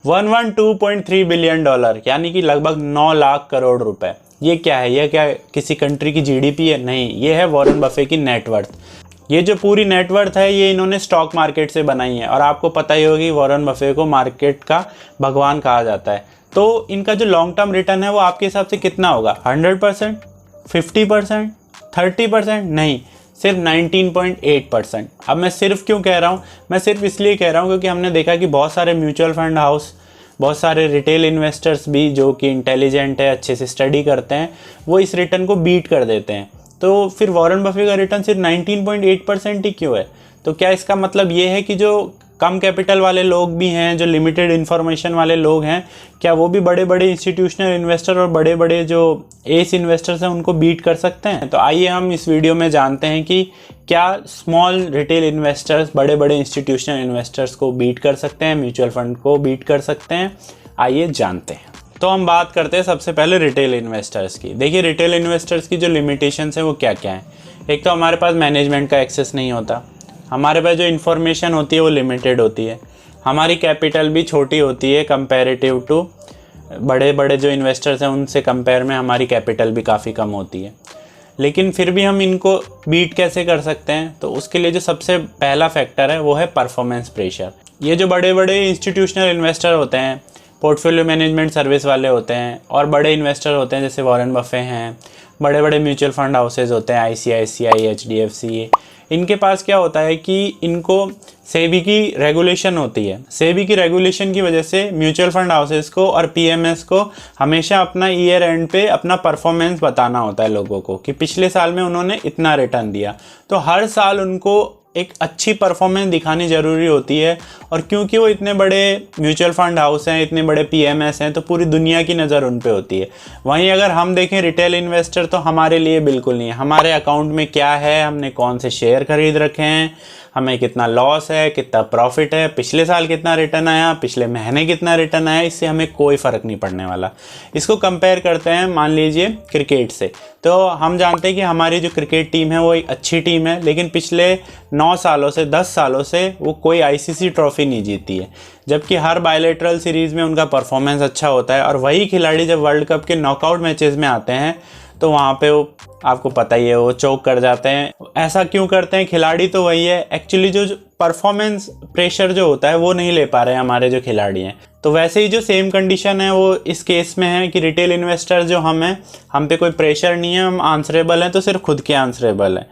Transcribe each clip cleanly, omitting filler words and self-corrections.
112.3 billion dollar यानी कि लगभग 9 लाख करोड़ रुपए। ये क्या है? ये क्या किसी कंट्री की जीडीपी है? नहीं, ये है वॉरेन बफे की नेटवर्थ। ये जो पूरी नेटवर्थ है ये इन्होंने स्टॉक मार्केट से बनाई है और आपको पता ही होगी वॉरेन बफे को मार्केट का भगवान कहा जाता है। तो इनका जो लॉन्ग टर्म रिटर्न है वो आपके हिसाब से कितना होगा? 100%, 50%, 30%? नहीं, सिर्फ 19.8%। अब मैं सिर्फ क्यों कह रहा हूँ? मैं सिर्फ इसलिए कह रहा हूँ क्योंकि हमने देखा कि बहुत सारे म्यूचुअल फंड हाउस, बहुत सारे रिटेल इन्वेस्टर्स भी जो कि इंटेलिजेंट है, अच्छे से स्टडी करते हैं, वो इस रिटर्न को बीट कर देते हैं। तो फिर वॉरेन बफे का रिटर्न सिर्फ 19.8% ही क्यों है? तो क्या इसका मतलब ये है कि जो कम कैपिटल वाले लोग भी हैं, जो लिमिटेड इन्फॉर्मेशन वाले लोग हैं, क्या वो भी बड़े बड़े इंस्टीट्यूशनल इन्वेस्टर और बड़े बड़े जो एस इन्वेस्टर्स हैं उनको बीट कर सकते हैं? तो आइए हम इस वीडियो में जानते हैं कि क्या स्मॉल रिटेल इन्वेस्टर्स बड़े बड़े इंस्टीट्यूशनल इन्वेस्टर्स को बीट कर सकते हैं, म्यूचुअल फंड को बीट कर सकते हैं। आइए जानते हैं। तो हम बात करते हैं सबसे पहले रिटेल इन्वेस्टर्स की। देखिए, रिटेल इन्वेस्टर्स की जो लिमिटेशंस है वो क्या क्या है। एक तो हमारे पास मैनेजमेंट का एक्सेस नहीं होता, हमारे पास जो इन्फॉर्मेशन होती है वो लिमिटेड होती है, हमारी कैपिटल भी छोटी होती है कंपैरेटिव टू बड़े बड़े जो इन्वेस्टर्स हैं उनसे कंपेयर में हमारी कैपिटल भी काफ़ी कम होती है। लेकिन फिर भी हम इनको बीट कैसे कर सकते हैं? तो उसके लिए जो सबसे पहला फैक्टर है वो है परफॉर्मेंस प्रेशर। ये जो बड़े बड़े इंस्टीट्यूशनल इन्वेस्टर होते हैं, पोर्टफोलियो मैनेजमेंट सर्विस वाले होते हैं और बड़े इन्वेस्टर होते हैं जैसे वॉरेन बफे हैं, बड़े बड़े म्यूचुअल फंड हाउसेज होते हैं ICICI, HDFC, इनके पास क्या होता है कि इनको सेबी की रेगुलेशन होती है। सेबी की रेगुलेशन की वजह से म्यूचुअल फंड हाउसेस को और PMS को हमेशा अपना ईयर एंड पे अपना परफॉर्मेंस बताना होता है लोगों को कि पिछले साल में उन्होंने इतना रिटर्न दिया। तो हर साल उनको एक अच्छी परफॉर्मेंस दिखानी ज़रूरी होती है। और क्योंकि वो इतने बड़े म्यूचुअल फंड हाउस हैं, इतने बड़े PMS हैं, तो पूरी दुनिया की नज़र उन पे होती है। वहीं अगर हम देखें रिटेल इन्वेस्टर, तो हमारे लिए बिल्कुल नहीं है। हमारे अकाउंट में क्या है, हमने कौन से शेयर खरीद रखे हैं, हमें कितना लॉस है, कितना प्रॉफिट है, पिछले साल कितना रिटर्न आया, पिछले महीने कितना रिटर्न आया, इससे हमें कोई फ़र्क नहीं पड़ने वाला। इसको कंपेयर करते हैं मान लीजिए क्रिकेट से। तो हम जानते हैं कि हमारी जो क्रिकेट टीम है वो एक अच्छी टीम है, लेकिन पिछले 9 सालों से 10 सालों से वो कोई ICC ट्रॉफी नहीं जीती है, जबकि हर बायलैटरल सीरीज़ में उनका परफॉर्मेंस अच्छा होता है। और वही खिलाड़ी जब वर्ल्ड कप के नॉकआउट मैचेस में आते हैं तो वहाँ पे वो, आपको पता ही है, वो चोक कर जाते हैं। ऐसा क्यों करते हैं? खिलाड़ी तो वही है, एक्चुअली जो परफॉर्मेंस प्रेशर जो होता है वो नहीं ले पा रहे हैं हमारे जो खिलाड़ी हैं। तो वैसे ही जो सेम कंडीशन है वो इस केस में है कि रिटेल इन्वेस्टर जो हम हैं, हम पे कोई प्रेशर नहीं है, हम आंसरेबल हैं, तो सिर्फ खुद के आंसरेबल हैं।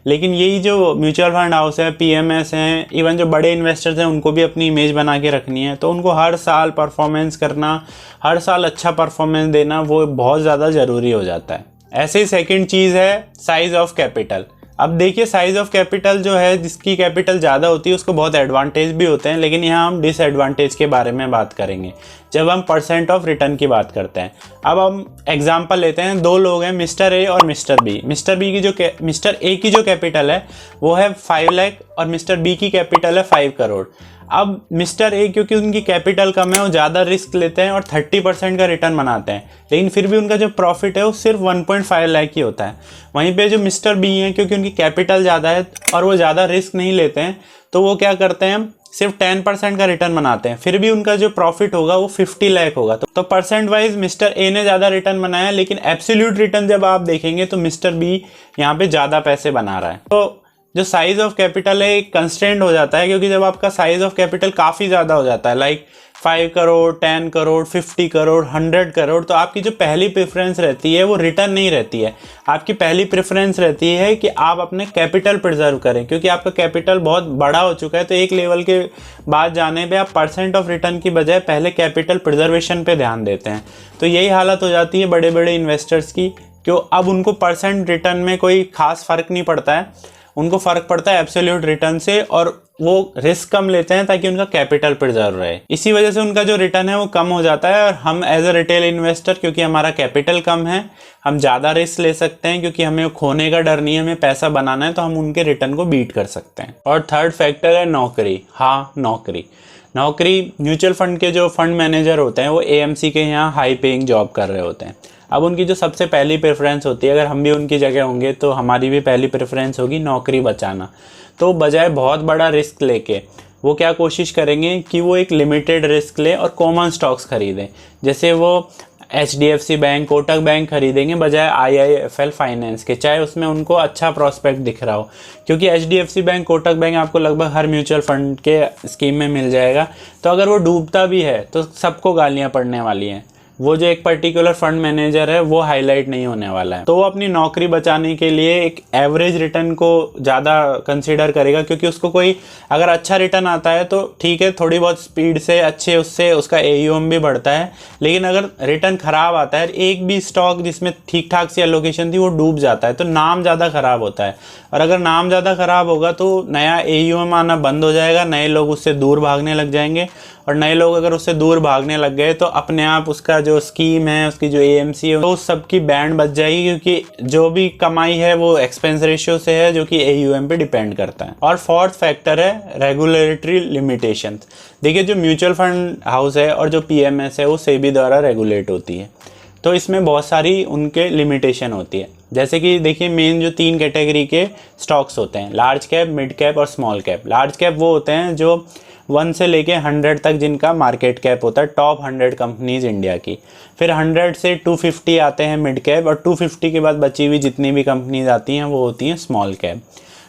लेकिन यही जो म्यूचुअल फंड हाउस है, PMS हैं, इवन जो बड़े इन्वेस्टर्स हैं, उनको भी अपनी इमेज बना के रखनी है। तो उनको हर साल परफॉर्मेंस करना, हर साल अच्छा परफॉर्मेंस देना, वो बहुत ज़्यादा ज़रूरी हो जाता है। ऐसे ही सेकंड चीज़ है साइज़ ऑफ कैपिटल। अब देखिए, साइज़ ऑफ कैपिटल जो है, जिसकी कैपिटल ज़्यादा होती है उसको बहुत एडवांटेज भी होते हैं, लेकिन यहाँ हम डिसएडवांटेज के बारे में बात करेंगे जब हम % ऑफ रिटर्न की बात करते हैं। अब हम एग्जांपल लेते हैं, 2 लोग हैं, मिस्टर A और मिस्टर B। मिस्टर A की जो कैपिटल है वो है 5 लाख और मिस्टर B की कैपिटल है 5 करोड़। अब मिस्टर A क्योंकि उनकी कैपिटल कम है, वो ज़्यादा रिस्क लेते हैं और 30% का रिटर्न बनाते हैं, लेकिन फिर भी उनका जो प्रॉफिट है वो सिर्फ 1.5 लाख ही होता है। वहीं पे जो मिस्टर B हैं, क्योंकि उनकी कैपिटल ज़्यादा है और वो ज़्यादा रिस्क नहीं लेते हैं, तो वो क्या करते हैं, सिर्फ 10% का रिटर्न बनाते हैं, फिर भी उनका जो प्रॉफिट होगा वो 50 लाख होगा। तो परसेंट वाइज मिस्टर A ने ज़्यादा रिटर्न बनाया, लेकिन एब्सोल्यूट रिटर्न जब आप देखेंगे तो मिस्टर B यहाँ पे ज़्यादा पैसे बना रहा है। तो जो साइज़ ऑफ कैपिटल है एक कंस्ट्रेंट हो जाता है, क्योंकि जब आपका साइज़ ऑफ कैपिटल काफ़ी ज़्यादा हो जाता है, लाइक 5 करोड़, 10 करोड़, 50 करोड़, 100 करोड़, तो आपकी जो पहली प्रेफरेंस रहती है वो रिटर्न नहीं रहती है। आपकी पहली प्रेफरेंस रहती है कि आप अपने कैपिटल प्रिजर्व करें, क्योंकि आपका कैपिटल बहुत बड़ा हो चुका है। तो एक लेवल के बाद जाने पे आप % ऑफ रिटर्न की बजाय पहले कैपिटल प्रिजर्वेशन पे ध्यान देते हैं। तो यही हालत हो जाती है बड़े बड़े इन्वेस्टर्स की, क्यों अब उनको % रिटर्न में कोई खास फ़र्क नहीं पड़ता है, उनको फ़र्क पड़ता है एब्सोल्यूट रिटर्न से, और वो रिस्क कम लेते हैं ताकि उनका कैपिटल प्रिजर्व रहे। इसी वजह से उनका जो रिटर्न है वो कम हो जाता है। और हम एज अ रिटेल इन्वेस्टर, क्योंकि हमारा कैपिटल कम है, हम ज़्यादा रिस्क ले सकते हैं, क्योंकि हमें खोने का डर नहीं है, हमें पैसा बनाना है, तो हम उनके रिटर्न को बीट कर सकते हैं। और थर्ड फैक्टर है नौकरी। हाँ, नौकरी म्यूचुअल फंड के जो फंड मैनेजर होते हैं वो AMC के यहाँ हाई पेइंग जॉब कर रहे होते हैं। अब उनकी जो सबसे पहली प्रेफरेंस होती है, अगर हम भी उनकी जगह होंगे तो हमारी भी पहली प्रेफरेंस होगी नौकरी बचाना। तो बजाय बहुत बड़ा रिस्क लेके वो क्या कोशिश करेंगे कि वो एक लिमिटेड रिस्क ले और कॉमन स्टॉक्स खरीदें। जैसे वो HDFC बैंक, कोटक बैंक खरीदेंगे बजाय IIFL फाइनेंस के, चाहे उसमें उनको अच्छा प्रॉस्पेक्ट दिख रहा हो, क्योंकि HDFC बैंक, कोटक बैंक आपको लगभग हर म्यूचुअल फंड के स्कीम में मिल जाएगा। तो अगर वो डूबता भी है तो सबको गालियाँ पड़ने वाली हैं, वो जो एक पर्टिकुलर फंड मैनेजर है वो हाईलाइट नहीं होने वाला है। तो वो अपनी नौकरी बचाने के लिए एक एवरेज रिटर्न को ज़्यादा कंसीडर करेगा, क्योंकि उसको कोई अगर अच्छा रिटर्न आता है तो ठीक है, थोड़ी बहुत स्पीड से अच्छे उससे उसका AUM भी बढ़ता है। लेकिन अगर रिटर्न ख़राब आता है, एक भी स्टॉक जिसमें ठीक ठाक सी एलोकेशन थी वो डूब जाता है, तो नाम ज़्यादा ख़राब होता है। और अगर नाम ज़्यादा ख़राब होगा तो नया AUM आना बंद हो जाएगा, नए लोग उससे दूर भागने लग जाएंगे, और नए लोग अगर उससे दूर भागने लग गए तो अपने आप उसका जो स्कीम है, उसकी जो AMC है, तो उस सब की बैंड बच जाएगी, क्योंकि जो भी कमाई है वो एक्सपेंस रेशियो से है, जो कि AUM पे डिपेंड करता है। और फोर्थ फैक्टर है रेगुलेटरी लिमिटेशन। देखिए, जो म्यूचुअल फंड हाउस है और जो PMS है वो SEBI द्वारा रेगुलेट होती है, तो इसमें बहुत सारी उनके लिमिटेशन होती है। जैसे कि देखिए, मेन जो 3 कैटेगरी के स्टॉक्स होते हैं, लार्ज कैप, मिड कैप और स्मॉल कैप। लार्ज कैप वो होते हैं जो 1 से लेके 100 तक जिनका मार्केट कैप होता है, टॉप 100 कंपनीज इंडिया की। फिर 100 से 250 आते हैं मिड कैप, और 250 के बाद बची हुई जितनी भी कंपनीज आती हैं वो होती हैं स्मॉल कैप।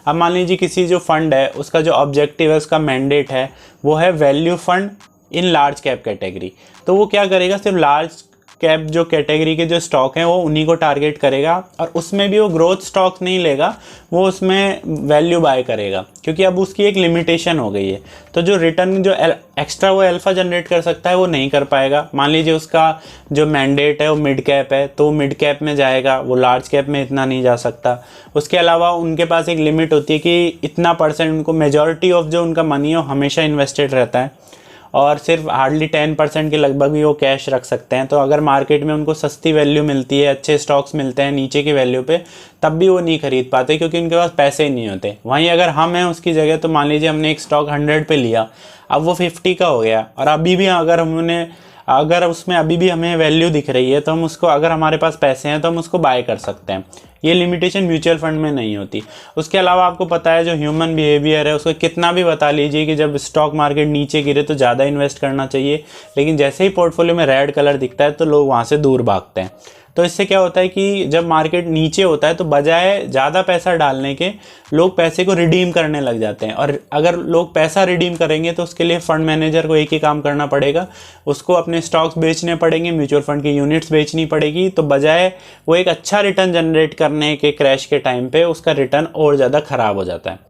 अब मान लीजिए किसी जो फंड है उसका जो ऑब्जेक्टिव है, उसका मैंडेट है, वो है value fund in large cap category. तो वो क्या करेगा, सिर्फ लार्ज कैप जो कैटेगरी के जो स्टॉक हैं वो उन्हीं को टारगेट करेगा, और उसमें भी वो ग्रोथ स्टॉक नहीं लेगा, वो उसमें वैल्यू बाय करेगा, क्योंकि अब उसकी एक लिमिटेशन हो गई है। तो जो रिटर्न जो एक्स्ट्रा वो अल्फा जनरेट कर सकता है वो नहीं कर पाएगा। मान लीजिए उसका जो मैंडेट है वो मिड कैप है, तो मिड कैप में जाएगा, वो लार्ज कैप में इतना नहीं जा सकता। उसके अलावा उनके पास एक लिमिट होती है कि इतना % उनको, मेजॉरिटी ऑफ जो उनका मनी है वो हमेशा इन्वेस्टेड रहता है, और सिर्फ हार्डली 10% के लगभग भी वो कैश रख सकते हैं। तो अगर मार्केट में उनको सस्ती वैल्यू मिलती है, अच्छे स्टॉक्स मिलते हैं नीचे की वैल्यू पे, तब भी वो नहीं खरीद पाते, क्योंकि उनके पास पैसे ही नहीं होते। वहीं अगर हम हैं उसकी जगह, तो मान लीजिए हमने एक स्टॉक 100 पे लिया, अब वो 50 का हो गया, और अभी भी अगर उसमें अभी भी हमें वैल्यू दिख रही है, तो हम उसको, अगर हमारे पास पैसे हैं तो हम उसको बाय कर सकते हैं। ये लिमिटेशन म्यूचुअल फंड में नहीं होती। उसके अलावा आपको पता है जो ह्यूमन बिहेवियर है, उसको कितना भी बता लीजिए कि जब स्टॉक मार्केट नीचे गिरे तो ज़्यादा इन्वेस्ट करना चाहिए, लेकिन जैसे ही पोर्टफोलियो में रेड कलर दिखता है तो लोग वहाँ से दूर भागते हैं। तो इससे क्या होता है कि जब मार्केट नीचे होता है तो बजाय ज़्यादा पैसा डालने के, लोग पैसे को रिडीम करने लग जाते हैं। और अगर लोग पैसा रिडीम करेंगे तो उसके लिए फंड मैनेजर को एक ही काम करना पड़ेगा, उसको अपने स्टॉक्स बेचने पड़ेंगे, म्यूचुअल फंड की यूनिट्स बेचनी पड़ेगी। तो बजाय वो एक अच्छा रिटर्न जनरेट करने के क्रैश के टाइम पे, उसका रिटर्न और ज़्यादा ख़राब हो जाता है।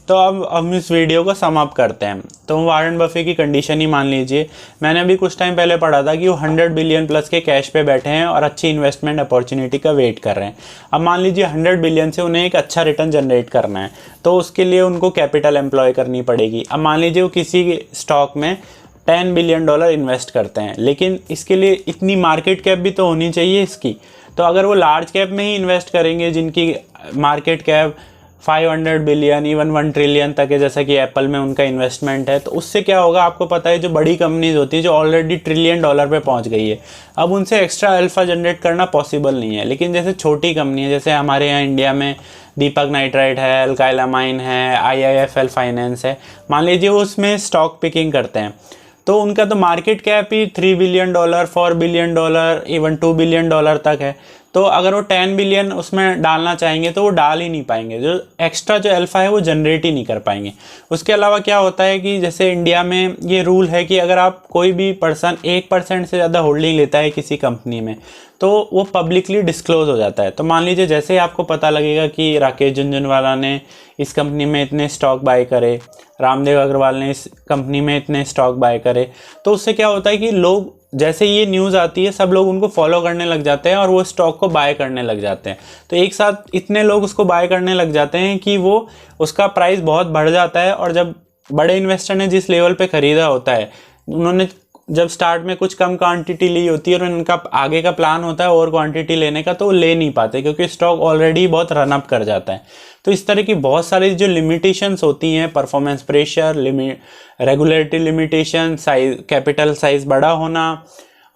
तो अब हम इस वीडियो को सम अप करते हैं। तो वॉरेन बफे की कंडीशन ही मान लीजिए, मैंने अभी कुछ टाइम पहले पढ़ा था कि वो 100 बिलियन प्लस के कैश पे बैठे हैं और अच्छी इन्वेस्टमेंट अपॉर्चुनिटी का वेट कर रहे हैं। अब मान लीजिए 100 बिलियन से उन्हें एक अच्छा रिटर्न जनरेट करना है, तो उसके लिए उनको कैपिटल एम्प्लॉय करनी पड़ेगी। अब मान लीजिए वो किसी स्टॉक में $10 बिलियन इन्वेस्ट करते हैं, लेकिन इसके लिए इतनी मार्केट कैप भी तो होनी चाहिए इसकी। तो अगर वो लार्ज कैप में ही इन्वेस्ट करेंगे जिनकी market cap 500 billion, even 1 trillion तक है, जैसा कि एप्पल में उनका इन्वेस्टमेंट है, तो उससे क्या होगा आपको पता है, जो बड़ी कंपनीज होती है जो ऑलरेडी $1 ट्रिलियन पे पहुंच गई है, अब उनसे एक्स्ट्रा अल्फा जनरेट करना पॉसिबल नहीं है। लेकिन जैसे छोटी कंपनी है, जैसे हमारे यहाँ इंडिया में दीपक नाइट्राइट है, अल्काइल अमाइन है, IIFL फाइनेंस है, मान लीजिए वो उसमें स्टॉक पिकिंग करते हैं, तो उनका तो मार्केट कैप ही $3 बिलियन, $4 बिलियन, इवन $2 बिलियन तक है। तो अगर वो 10 बिलियन उसमें डालना चाहेंगे तो वो डाल ही नहीं पाएंगे, जो एक्स्ट्रा जो अल्फा है वो जनरेट ही नहीं कर पाएंगे। उसके अलावा क्या होता है कि जैसे इंडिया में ये रूल है कि अगर आप कोई भी पर्सन 1% से ज़्यादा होल्डिंग लेता है किसी कंपनी में, तो वो पब्लिकली डिस्क्लोज हो जाता है। तो मान लीजिए जैसे ही आपको पता लगेगा कि राकेश झुनझुनवाला ने इस कंपनी में इतने स्टॉक बाय करे, रामदेव अग्रवाल ने इस कंपनी में इतने स्टॉक बाय करे, तो उससे क्या होता है कि लोग, जैसे ये न्यूज़ आती है, सब लोग उनको फॉलो करने लग जाते हैं और वो स्टॉक को बाय करने लग जाते हैं। तो एक साथ इतने लोग उसको बाय करने लग जाते हैं कि वो उसका प्राइस बहुत बढ़ जाता है। और जब बड़े इन्वेस्टर ने जिस लेवल पे ख़रीदा होता है, उन्होंने जब स्टार्ट में कुछ कम क्वांटिटी ली होती है और उनका आगे का प्लान होता है और क्वांटिटी लेने का, तो वो ले नहीं पाते क्योंकि स्टॉक ऑलरेडी बहुत रन अप कर जाता है। तो इस तरह की बहुत सारी जो लिमिटेशंस होती हैं, performance pressure, regulatory limitation, size, capital size बड़ा होना,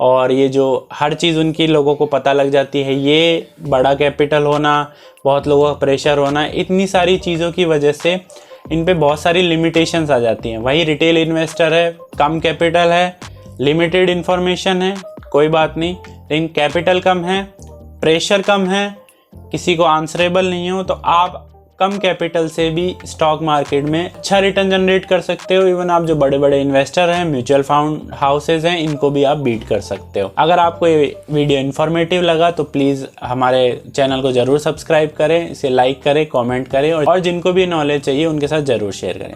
और ये जो हर चीज़ उनकी लोगों को पता लग जाती है, ये बड़ा कैपिटल होना, बहुत लोगों का प्रेशर होना, इतनी सारी चीज़ों की वजह से इन पे बहुत सारी लिमिटेशंस आ जाती हैं। वही रिटेल इन्वेस्टर है, कम कैपिटल है, लिमिटेड इन्फॉर्मेशन है, कोई बात नहीं, लेकिन कैपिटल कम है, प्रेशर कम है, किसी को आंसरेबल नहीं हो, तो आप कम कैपिटल से भी स्टॉक मार्केट में अच्छा रिटर्न जनरेट कर सकते हो। इवन आप जो बड़े बड़े इन्वेस्टर हैं, म्यूचुअल फंड हाउसेज हैं, इनको भी आप बीट कर सकते हो। अगर आपको ये वीडियो इन्फॉर्मेटिव लगा तो प्लीज़ हमारे चैनल को ज़रूर सब्सक्राइब करें, इसे लाइक करें, कमेंट करें और जिनको भी नॉलेज चाहिए उनके साथ ज़रूर शेयर करें।